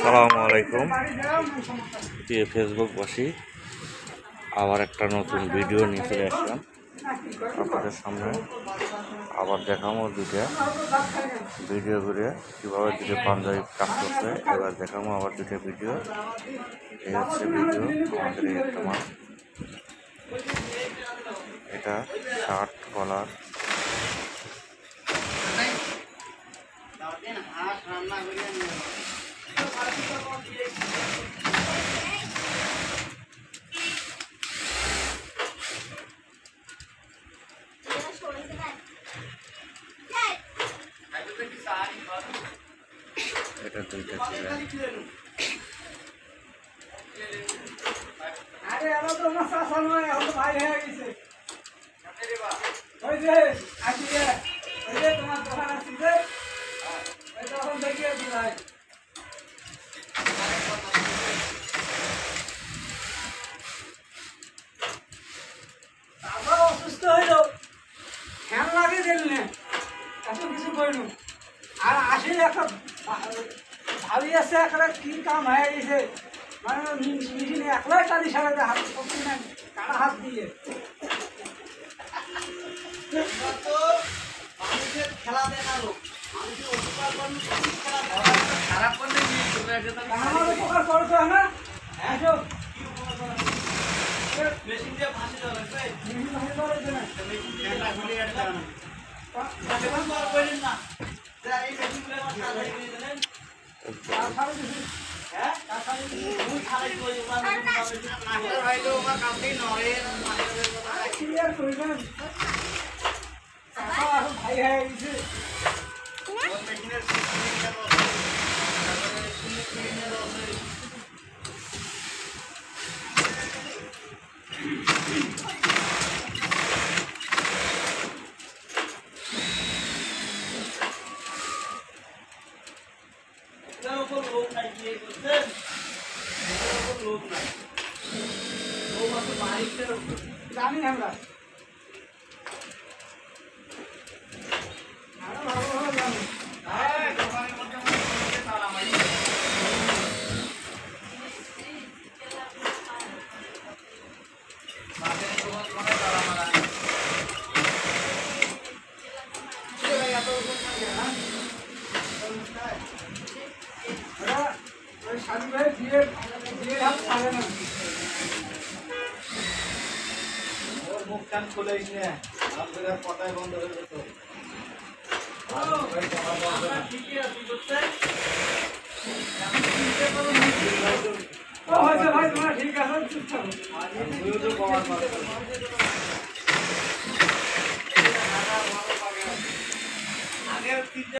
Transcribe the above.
আসসালামু আলাইকুম প্রিয় ফেসবুকবাসী, আবার একটা নতুন ভিডিও নিয়ে চলে আসলাম আপনাদের সামনে। আবার দেখাবো দুটো ভিডিও করে কীভাবে দুটো পাঞ্জাবি কাজ করছে। এবার দেখাবো আবার দুটো ভিডিও। এই হচ্ছে ভিডিও আমাদের এই একটা মাল, এটা শার্ট কলার। এটা দুইটা ছিল। আরে এলো তো আমার শাসন নয়, এখন ভাই হয়ে গেছে। ওই যে আসিয়ে ওই যে তোমার দোকান আসছে, ওই তখন দেখিয়ে ভাই তারপর অসুস্থ হইল, ফ্যান লাগিয়ে দিল না, এত কিছু করিল। আর আসি একটা ভাবি আছে, একটা কি কাম হয়ে গেছে, মানে মেশিনে একলাই টালি সারাতে হাত করছি না, কারা হাত দিয়ে খেলা দেখালো খারাপ করলে উপকার করতে হয় না। মেশিন দিয়ে ফাঁসি দেওয়া লাগবে, মেশিন ফাঁসি দেওয়া লাগবে না, ভাই হয়ে গেছে। লোক নাই গিয়ে করছেন, লোক নাই, লোক আছে মালিকের জানি আমরা মুখ কান খুলে কথায় বন্ধ হয়ে যেত। ঠিকই আছে ভাই, তোমার ঠিক আছে, চুপচাপ